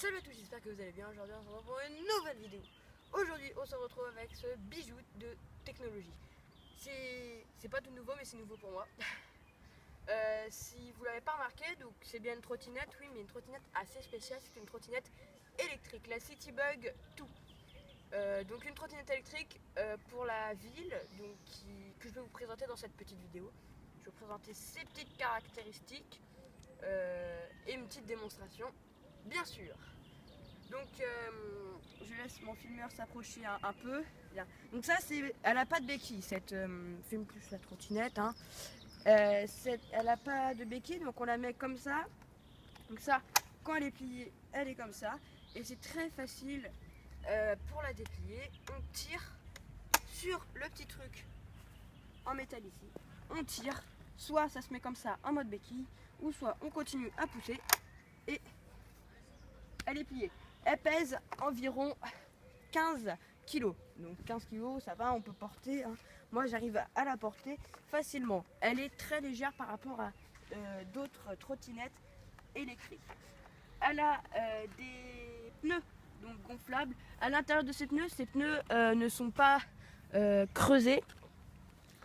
Salut à tous, j'espère que vous allez bien. Aujourd'hui on se retrouve pour une nouvelle vidéo. Aujourd'hui on se retrouve avec ce bijou de technologie. C'est pas tout nouveau mais c'est nouveau pour moi. Si vous l'avez pas remarqué, donc c'est bien une trottinette, oui, mais une trottinette assez spéciale. C'est une trottinette électrique, la Citybug 2. Donc une trottinette électrique pour la ville, donc que je vais vous présenter dans cette petite vidéo. Je vais vous présenter ses petites caractéristiques et une petite démonstration, bien sûr. Donc je laisse mon filmeur s'approcher un peu. Bien. Donc ça, elle a pas de béquille, cette filme plus la trottinette. Hein. Elle a pas de béquille, donc on la met comme ça. Donc ça, quand elle est pliée, elle est comme ça. Et c'est très facile pour la déplier. On tire sur le petit truc en métal ici. On tire, soit ça se met comme ça en mode béquille, ou soit on continue à pousser et elle est pliée. Elle pèse environ 15 kg. Donc 15 kg, ça va, on peut porter. Hein. Moi, j'arrive à la porter facilement. Elle est très légère par rapport à d'autres trottinettes électriques. Elle a des pneus donc gonflables. À l'intérieur de ces pneus ne sont pas creusés.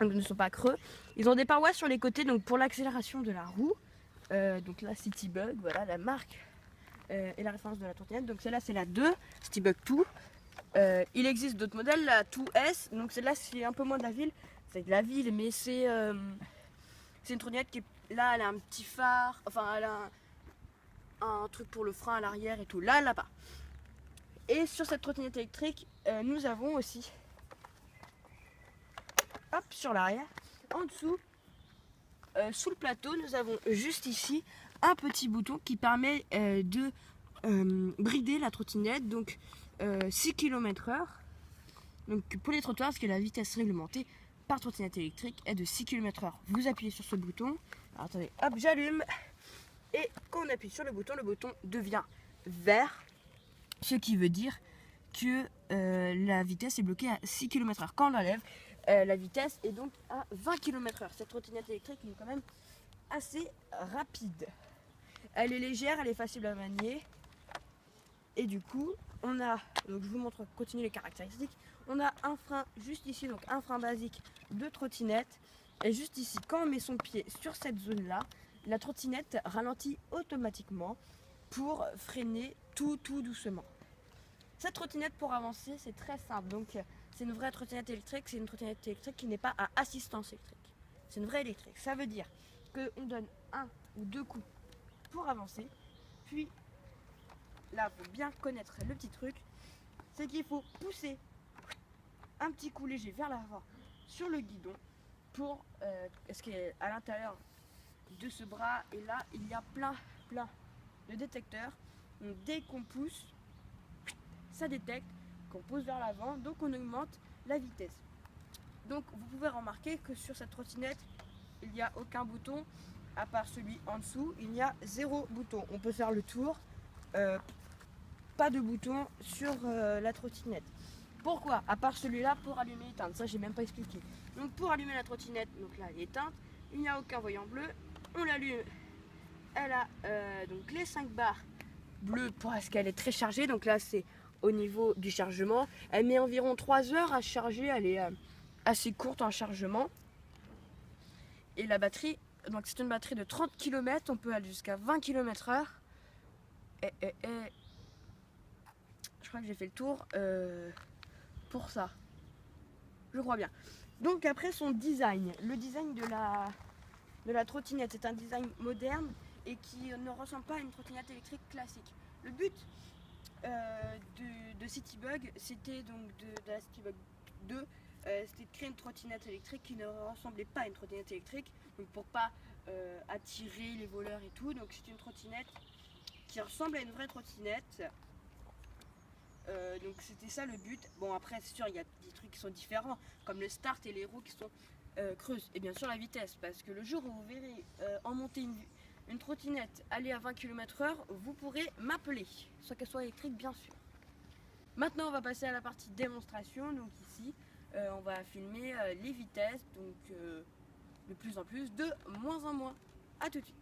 Donc ne sont pas creux. Ils ont des parois sur les côtés donc pour l'accélération de la roue. Donc la Citybug, voilà la marque. Et la référence de la trottinette, donc celle-là c'est la 2, Citybug 2. Il existe d'autres modèles, la 2S, donc celle-là c'est un peu moins de la ville, c'est de la ville, mais c'est une trottinette qui est, là elle a un petit phare, enfin elle a un truc pour le frein à l'arrière et tout, là-bas. Et sur cette trottinette électrique, nous avons aussi, hop, sur l'arrière, en dessous, sous le plateau, nous avons juste ici un petit bouton qui permet de brider la trottinette, donc 6 km/h. Donc pour les trottoirs, parce que la vitesse réglementée par trottinette électrique est de 6 km/h. Vous appuyez sur ce bouton, alors, attendez, hop, j'allume, et quand on appuie sur le bouton devient vert, ce qui veut dire que la vitesse est bloquée à 6 km/h. Quand on l'enlève, la vitesse est donc à 20 km/h. Cette trottinette électrique est quand même assez rapide. Elle est légère, elle est facile à manier. Et du coup, on a, donc je vous montre, continue les caractéristiques. On a un frein juste ici, donc un frein basique de trottinette. Et juste ici, quand on met son pied sur cette zone-là, la trottinette ralentit automatiquement pour freiner tout doucement. Cette trottinette, pour avancer, c'est très simple. Donc c'est une vraie trottinette électrique, c'est une trottinette électrique qui n'est pas à assistance électrique. C'est une vraie électrique. Ça veut dire qu'on donne un ou deux coups pour avancer, puis là il faut bien connaître le petit truc, c'est qu'il faut pousser un petit coup léger vers l'avant sur le guidon pour parce qu'à l'intérieur de ce bras et là il y a plein de détecteurs. Donc dès qu'on pousse, ça détecte qu'on pousse vers l'avant, donc on augmente la vitesse. Donc vous pouvez remarquer que sur cette trottinette il n'y a aucun bouton. À part celui en dessous, il y a 0 bouton. On peut faire le tour. Pas de bouton sur la trottinette. Pourquoi? À part celui-là pour allumer et éteindre. Ça, j'ai même pas expliqué. Donc pour allumer la trottinette, donc là elle est éteinte. Il n'y a aucun voyant bleu. On l'allume. Elle a donc les 5 barres bleues parce qu'elle est très chargée. Donc là c'est au niveau du chargement. Elle met environ 3 heures à charger. Elle est assez courte en chargement. Et la batterie, donc c'est une batterie de 30 km, on peut aller jusqu'à 20 km/h. Et je crois que j'ai fait le tour pour ça. Je crois bien. Donc après son design, le design de la trottinette, c'est un design moderne et qui ne ressemble pas à une trottinette électrique classique. Le but de Citybug, c'était donc de la Citybug 2, c'était de créer une trottinette électrique qui ne ressemblait pas à une trottinette électrique, donc pour pas attirer les voleurs et tout. Donc c'est une trottinette qui ressemble à une vraie trottinette. Donc c'était ça le but. Bon après c'est sûr il y a des trucs qui sont différents, comme le start et les roues qui sont creuses. Et bien sûr la vitesse, parce que le jour où vous verrez en monter une trottinette aller à 20 km/h, vous pourrez m'appeler, soit qu'elle soit électrique bien sûr. Maintenant on va passer à la partie démonstration. Donc ici on va filmer les vitesses, donc de plus en plus, de moins en moins. A tout de suite.